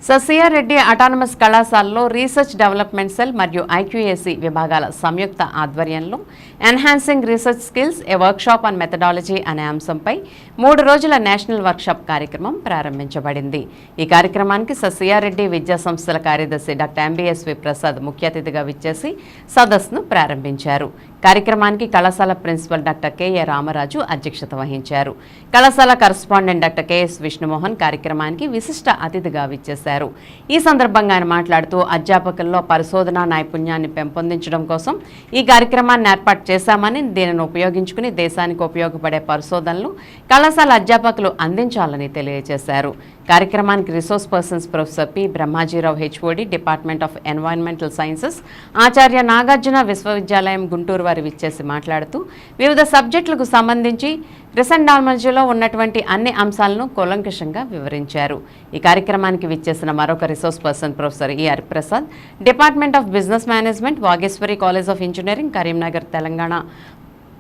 ససిఆర్ Reddy autonomous కళాశాలలో research development cell మరియు IQAC విభాగాల సంయుక్త ఆధ్వర్యంలో enhancing research skills A workshop on methodology అనే అంశంపై 3 రోజుల నేషనల్ వర్క్షాప్ కార్యక్రమం ప్రారంభించబడింది. ఈ కార్యక్రమానికి ససిఆర్ రెడ్డి విద్యా సంస్థల కార్యదర్శి డాక్టర్ ఎంబీఎస్వి ప్రసాద్ ముఖ్య అతిథిగా విచ్చేసి సదస్సును ప్రారంభించారు. కార్యక్రమానికి కళాశాల ప్రిన్సిపల్ డాక్టర్ కెఏ రామరాజు అధ్యక్షత వహించారు. కళాశాల కరస్పాండెంట్ డాక్టర్ కెఎస్ విష్ణుమోహన్ కార్యక్రమానికి విశిష్ట అతిథిగా విచ్చేశారు. ఈ సందర్భంగా ఆయన మాట్లాడుతూ అధ్యాపకుల్లో పరిశోధనా నైపుణ్యాన్ని పెంపొందించడం కోసం ఈ కార్యక్రమాన్ని ఏర్పాటు చేశామని, దీనిని ఉపయోగించుకుని దేశానికి ఉపయోగపడే పరిశోధనలు కళాశాల అధ్యాపకులు అందించాలని తెలియజేశారు. కార్యక్రమానికి resource persons professor P Brahmajirao HOD department of environmental sciences, Acharya Nagarjuna విశ్వవిద్యాలయం గుంటూరు వారు విచ్చేసి మాట్లాడుతూ వివిధ సబ్జెక్టులకు సంబంధించి రిసెండాలజీలో ఉన్నటువంటి అన్ని అంశాలను కూలంకషంగా వివరించారు. ఈ కార్యక్రమానికి విచ్చేసిన మరొక రిసోర్స్ పర్సన్ ప్రొఫెసర్ ఈ Hariprasad, department of business management, Vageshwari college of engineering, Karimnagar, Telangana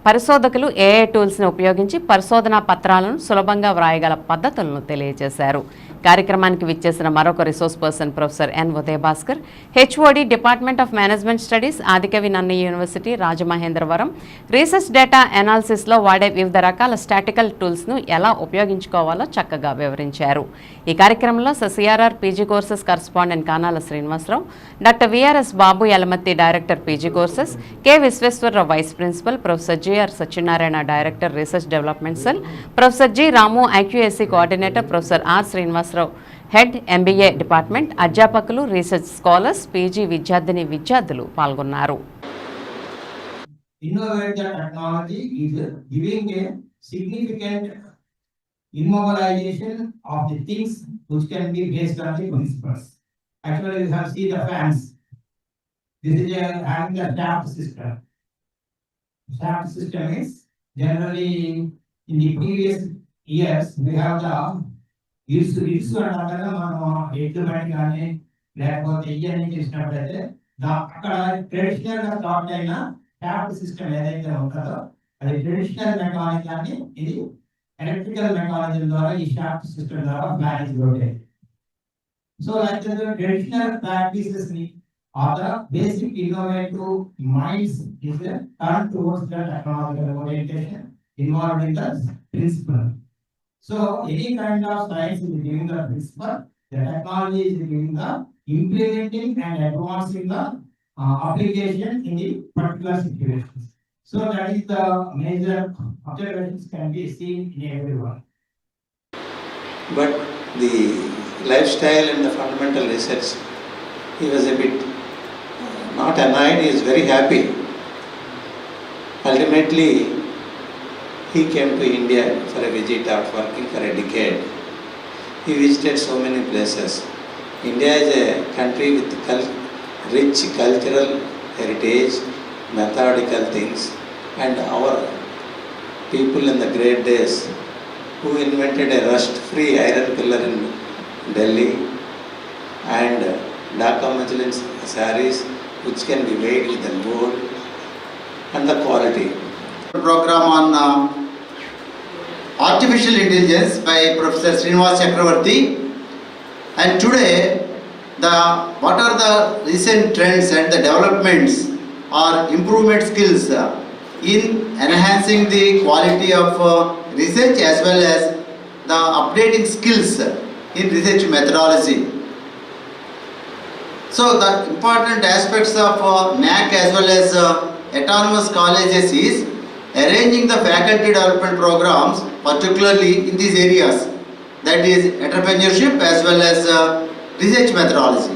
పరిశోధకులు ఏఐ టూల్స్ని ఉపయోగించి పరిశోధనా పత్రాలను సులభంగా వ్రాయగల పద్ధతులను తెలియజేశారు. కార్యక్రమానికి విచ్చేసిన మరొక resource person professor N Udayabhaskar, HOD department of management studies, Adikavi Nannaya university, Rajamahendravaram, research data ఎనాలిసిస్లో వాడే వివిధ రకాల స్టాటికల్ టూల్స్ను ఎలా ఉపయోగించుకోవాలో చక్కగా వివరించారు. ఈ కార్యక్రమంలో ససిఆర్ఆర్ PG courses correspondent Kanala Srinivasarao, doctor VRS Babu Yalamatti director PG courses, K Visweswararao vice principal, professor GR Satyanarayana director research development cell, professor G Ramu IQAC coordinator, professor R Srinivasarao head MBA department, అధ్యాపకులు, రీసెర్చ్ స్కాలర్స్, పీజీ విద్యార్థులు పాల్గొన్నారు. Immobilization of the things which can be based on the principles. Actually, you have seen the fans. This is having the shaft system. Shaft system is generally in the previous years we have the used అంటారు మనం ఎడ్యుమెంట్ కానీ లేకపోతే ఇవన్నీ చేసినప్పుడైతే అక్కడ traditional గా thought అయిన shaft system ఏదైతే ఉంటుందో అది ట్రెడిషనల్ మెకానిజం, ఇది ఎలక్ట్రికల్ మెకానిజం ద్వారా ఈ షాఫ్ట్ సిస్టమ్ ద్వారా fan is rotate. So like the traditional practices ని or the basic innovative minds is turn towards the technological orientation involved in the principle. So any kind of science is giving the principle, the technology is giving the implementing and advancing the application in the particular situations. So that is the major observations can be seen in everyone. But the lifestyle and the fundamental research, he was a bit not annoyed, he is very happy. Ultimately, he came to India for a visit after working for a decade. He visited so many places. India is a country with rich cultural heritage, methodical things, and our people in the great days who invented a rust-free iron pillar in Delhi and Dhaka muslin sarees which can be made with the gold and the quality. Program on artificial intelligence by Professor Srinivas Chakravarti, and today what are the recent trends and the developments or improvement skills in enhancing the quality of research as well as the updating skills in research methodology. So the important aspects of NAC as well as autonomous colleges is arranging the faculty development programs particularly in these areas, that is entrepreneurship as well as research methodology.